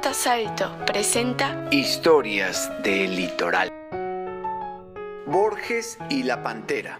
J. Salto presenta Historias del Litoral. Borges y la Pantera.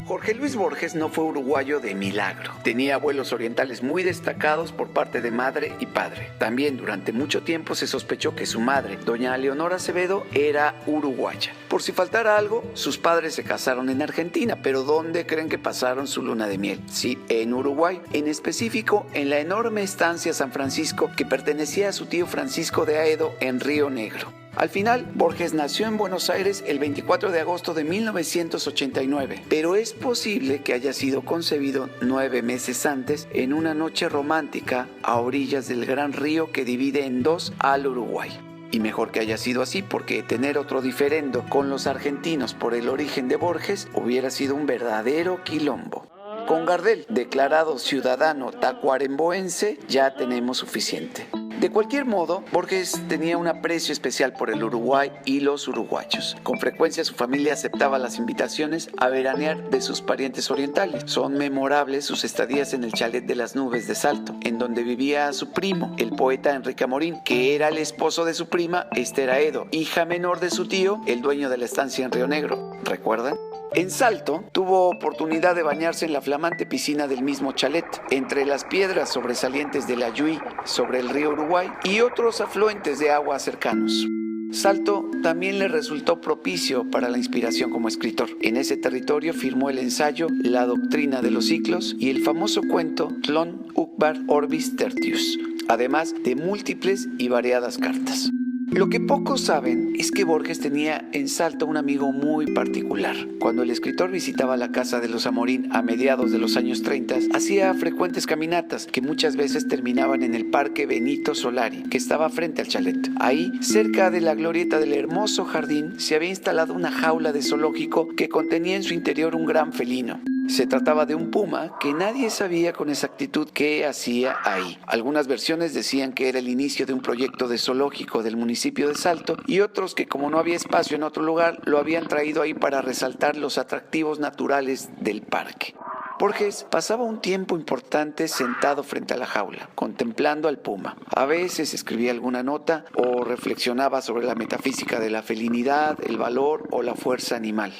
Jorge Luis Borges no fue uruguayo de milagro. Tenía abuelos orientales muy destacados por parte de madre y padre. También durante mucho tiempo se sospechó que su madre, doña Leonora Acevedo, era uruguaya. Por si faltara algo, sus padres se casaron en Argentina, pero ¿dónde creen que pasaron su luna de miel? Sí, en Uruguay, en específico en la enorme estancia San Francisco que pertenecía a su tío Francisco de Aedo en Río Negro. Al final, Borges nació en Buenos Aires el 24 de agosto de 1989, pero es posible que haya sido concebido 9 meses antes en una noche romántica a orillas del gran río que divide en dos al Uruguay. Y mejor que haya sido así, porque tener otro diferendo con los argentinos por el origen de Borges hubiera sido un verdadero quilombo. Con Gardel, declarado ciudadano tacuarembóense, ya tenemos suficiente. De cualquier modo, Borges tenía un aprecio especial por el Uruguay y los uruguayos. Con frecuencia su familia aceptaba las invitaciones a veranear de sus parientes orientales. Son memorables sus estadías en el chalet de las Nubes de Salto, en donde vivía su primo, el poeta Enrique Amorín, que era el esposo de su prima Esther Aedo, hija menor de su tío, el dueño de la estancia en Río Negro. ¿Recuerdan? En Salto, tuvo oportunidad de bañarse en la flamante piscina del mismo chalet, entre las piedras sobresalientes de la Yui sobre el río Uruguay y otros afluentes de agua cercanos. Salto también le resultó propicio para la inspiración como escritor. En ese territorio firmó el ensayo La doctrina de los ciclos y el famoso cuento Tlön Uqbar Orbis Tertius, además de múltiples y variadas cartas. Lo que pocos saben es que Borges tenía en Salto un amigo muy particular. Cuando el escritor visitaba la casa de los Amorín a mediados de los años 30, hacía frecuentes caminatas que muchas veces terminaban en el Parque Benito Solari, que estaba frente al chalet. Ahí, cerca de la glorieta del hermoso jardín, se había instalado una jaula de zoológico que contenía en su interior un gran felino. Se trataba de un puma que nadie sabía con exactitud qué hacía ahí. Algunas versiones decían que era el inicio de un proyecto de zoológico del municipio de Salto y otros que, como no había espacio en otro lugar, lo habían traído ahí para resaltar los atractivos naturales del parque. Borges pasaba un tiempo importante sentado frente a la jaula, contemplando al puma. A veces escribía alguna nota o reflexionaba sobre la metafísica de la felinidad, el valor o la fuerza animal.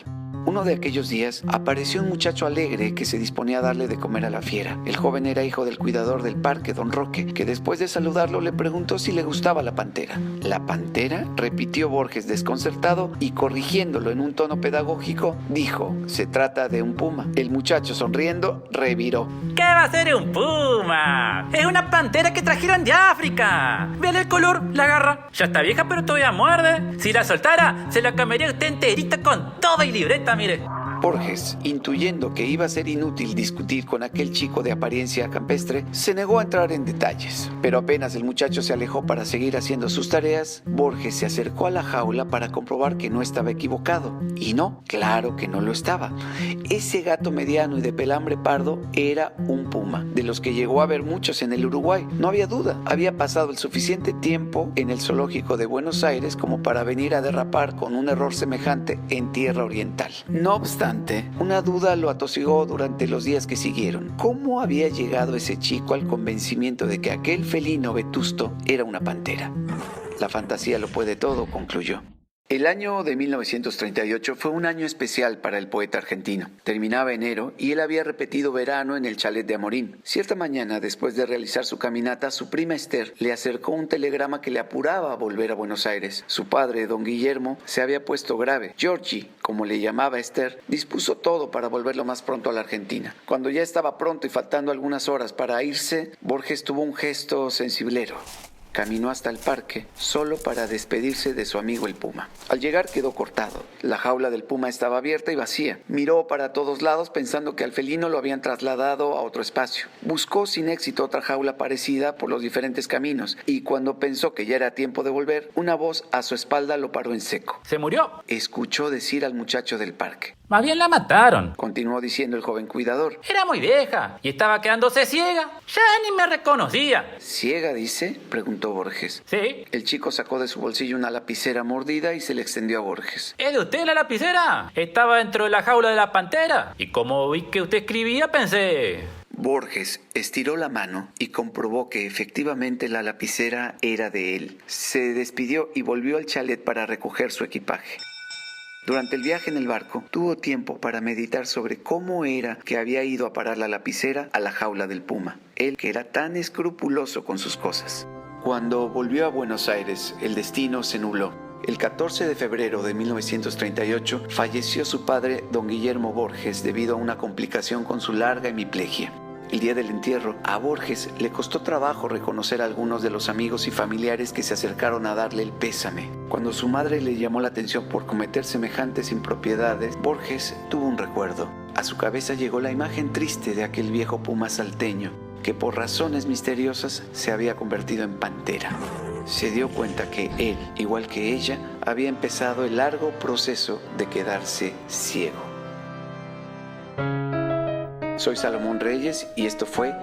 Uno de aquellos días apareció un muchacho alegre que se disponía a darle de comer a la fiera. El joven era hijo del cuidador del parque, don Roque, que después de saludarlo le preguntó si le gustaba la pantera. ¿La pantera?, repitió Borges desconcertado y corrigiéndolo en un tono pedagógico, dijo: se trata de un puma. El muchacho, sonriendo, reviró: ¿Qué va a ser un puma? Es una pantera que trajeron de África. Vean el color, la garra. Ya está vieja pero todavía muerde. Si la soltara, se la comería usted enterita con toda y libreta, mire. Borges, intuyendo que iba a ser inútil discutir con aquel chico de apariencia campestre, se negó a entrar en detalles. Pero apenas el muchacho se alejó para seguir haciendo sus tareas, Borges se acercó a la jaula para comprobar que no estaba equivocado. Y no, claro que no lo estaba. Ese gato mediano y de pelambre pardo era un puma, de los que llegó a haber muchos en el Uruguay. No había duda, había pasado el suficiente tiempo en el zoológico de Buenos Aires como para venir a derrapar con un error semejante en tierra oriental. No obstante, una duda lo atosigó durante los días que siguieron. ¿Cómo había llegado ese chico al convencimiento de que aquel felino vetusto era una pantera? La fantasía lo puede todo, concluyó. El año de 1938 fue un año especial para el poeta argentino. Terminaba enero y él había repetido verano en el chalet de Amorín. Cierta mañana, después de realizar su caminata, su prima Esther le acercó un telegrama que le apuraba a volver a Buenos Aires. Su padre, don Guillermo, se había puesto grave. Giorgi, como le llamaba Esther, dispuso todo para volver lo más pronto a la Argentina. Cuando ya estaba pronto y faltando algunas horas para irse, Borges tuvo un gesto sensiblero. Caminó hasta el parque, solo para despedirse de su amigo el puma. Al llegar quedó cortado. La jaula del puma estaba abierta y vacía. Miró para todos lados pensando que al felino lo habían trasladado a otro espacio. Buscó sin éxito otra jaula parecida por los diferentes caminos y cuando pensó que ya era tiempo de volver, una voz a su espalda lo paró en seco. ¿Se murió? Escuchó decir al muchacho del parque. Más bien la mataron. Continuó diciendo el joven cuidador. Era muy vieja y estaba quedándose ciega. Ya ni me reconocía. ¿Ciega, dice?, preguntó Borges. Sí. El chico sacó de su bolsillo una lapicera mordida y se le extendió a Borges. ¿Es de usted la lapicera? Estaba dentro de la jaula de la pantera. Y como vi que usted escribía, pensé... Borges estiró la mano y comprobó que efectivamente la lapicera era de él. Se despidió y volvió al chalet para recoger su equipaje. Durante el viaje en el barco, tuvo tiempo para meditar sobre cómo era que había ido a parar la lapicera a la jaula del puma, él que era tan escrupuloso con sus cosas. Cuando volvió a Buenos Aires, el destino se nubló. El 14 de febrero de 1938 falleció su padre, don Guillermo Borges, debido a una complicación con su larga hemiplegia. El día del entierro, a Borges le costó trabajo reconocer a algunos de los amigos y familiares que se acercaron a darle el pésame. Cuando su madre le llamó la atención por cometer semejantes impropiedades, Borges tuvo un recuerdo. A su cabeza llegó la imagen triste de aquel viejo puma salteño, que por razones misteriosas se había convertido en pantera. Se dio cuenta que él, igual que ella, había empezado el largo proceso de quedarse ciego. Soy Salomón Reyes y esto fue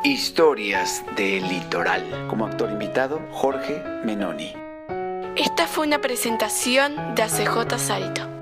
Historias del Litoral. Como actor invitado, Jorge Menoni. Esta fue una presentación de ACJ Salto.